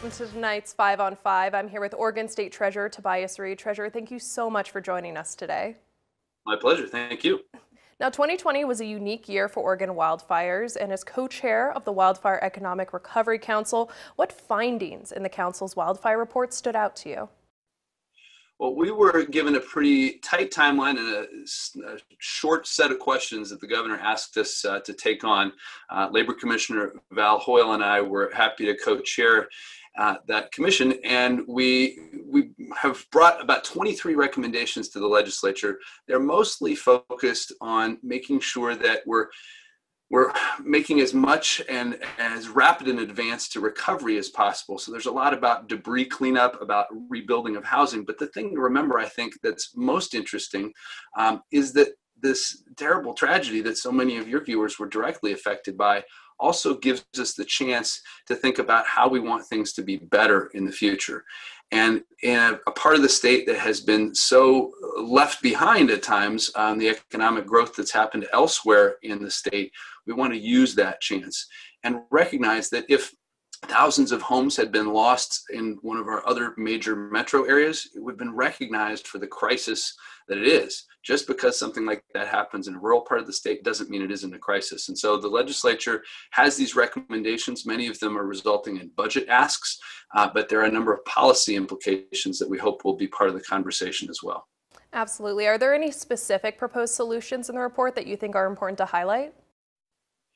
welcome to tonight's 5 on 5. I'm here with Oregon State Treasurer Tobias. Treasurer, thank you so much for joining us today. My pleasure. Thank you. Now, 2020 was a unique year for Oregon wildfires, and as co-chair of the Wildfire Economic Recovery Council, what findings in the council's wildfire report stood out to you? Well, we were given a pretty tight timeline and a short set of questions that the governor asked us to take on. Labor Commissioner Val Hoyle and I were happy to co-chair that commission, and we have brought about 23 recommendations to the legislature. They're mostly focused on making sure that we're making as much and as rapid an advance to recovery as possible. So there's a lot about debris cleanup, about rebuilding of housing. But the thing to remember, I think, that's most interesting is that this terrible tragedy that so many of your viewers were directly affected by also gives us the chance to think about how we want things to be better in the future. And in a part of the state that has been so left behind at times on the economic growth that's happened elsewhere in the state, we want to use that chance and recognize that if thousands of homes had been lost in one of our other major metro areas, it would have been recognized for the crisis that it is. Just because something like that happens in a rural part of the state doesn't mean it isn't a crisis. And so the legislature has these recommendations. Many of them are resulting in budget asks, but there are a number of policy implications that we hope will be part of the conversation as well. Absolutely. Are there any specific proposed solutions in the report that you think are important to highlight?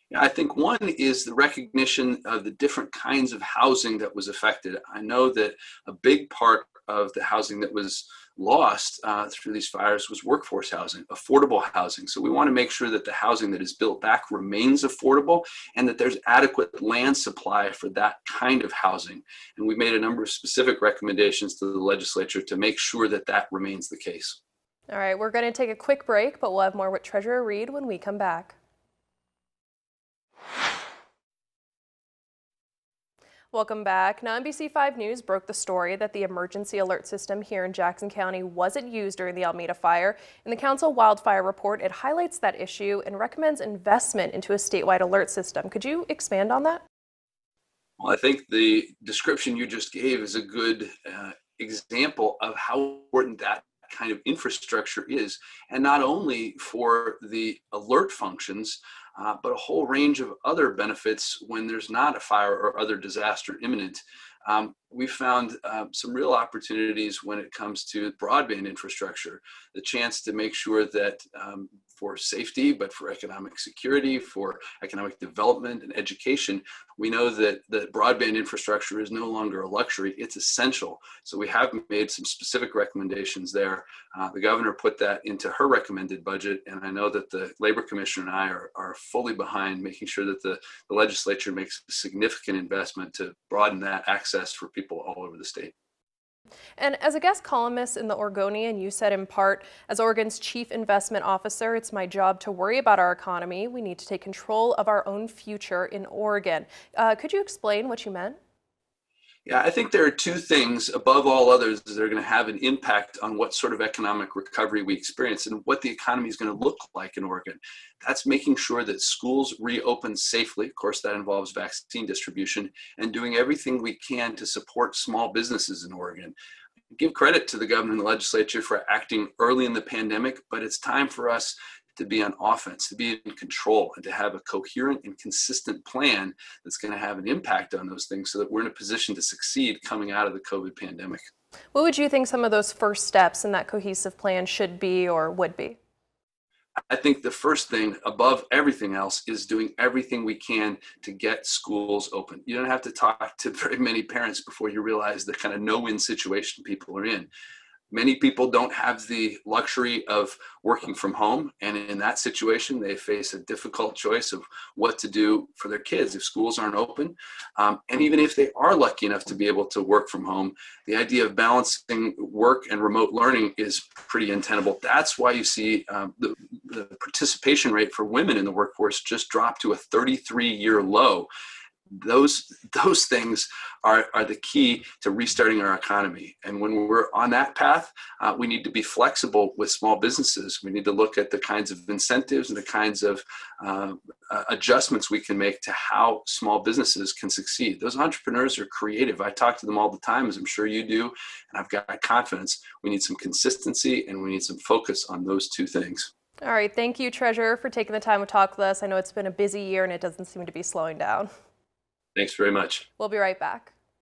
Yeah, I think one is the recognition of the different kinds of housing that was affected. I know that a big part of the housing that was lost through these fires was workforce housing, affordable housing. So we want to make sure that the housing that is built back remains affordable and that there's adequate land supply for that kind of housing. And we made a number of specific recommendations to the legislature to make sure that that remains the case. All right, we're going to take a quick break, but we'll have more with Treasurer Reed when we come back. Welcome back. Now, NBC5 News broke the story that the emergency alert system here in Jackson County wasn't used during the Alameda fire. In the council wildfire report, it highlights that issue and recommends investment into a statewide alert system. Could you expand on that? Well, I think the description you just gave is a good example of how important that kind of infrastructure is, and not only for the alert functions, but a whole range of other benefits when there's not a fire or other disaster imminent. We found some real opportunities when it comes to broadband infrastructure, the chance to make sure that for safety, but for economic security, for economic development and education, we know that the broadband infrastructure is no longer a luxury, it's essential. So we have made some specific recommendations there. The governor put that into her recommended budget, and I know that the Labor Commissioner and I are fully behind making sure that the legislature makes a significant investment to broaden that access for people all over the state. And as a guest columnist in the Oregonian, you said in part, as Oregon's chief investment officer, it's my job to worry about our economy. We need to take control of our own future in Oregon. Could you explain what you meant? Yeah, I think there are two things above all others that are going to have an impact on what sort of economic recovery we experience and what the economy is going to look like in Oregon. That's making sure that schools reopen safely. Of course, that involves vaccine distribution, and doing everything we can to support small businesses in Oregon. Give credit to the governor and the legislature for acting early in the pandemic, but it's time for us to be on offense, to be in control, and to have a coherent and consistent plan that's going to have an impact on those things so that we're in a position to succeed coming out of the COVID pandemic. What would you think some of those first steps in that cohesive plan should be or would be? I think the first thing above everything else is doing everything we can to get schools open. You don't have to talk to very many parents before you realize the kind of no-win situation people are in. Many people don't have the luxury of working from home, and in that situation, they face a difficult choice of what to do for their kids if schools aren't open. And even if they are lucky enough to be able to work from home, the idea of balancing work and remote learning is pretty untenable. That's why you see the participation rate for women in the workforce just dropped to a 33-year low. those things are the key to restarting our economy. And when we're on that path, we need to be flexible with small businesses. We need to look at the kinds of incentives and the kinds of adjustments we can make to how small businesses can succeed. Those entrepreneurs are creative. I talk to them all the time, as I'm sure you do, and I've got confidence. We need some consistency and we need some focus on those two things. All right, thank you, Treasurer, for taking the time to talk with us. I know it's been a busy year and it doesn't seem to be slowing down. Thanks very much. We'll be right back.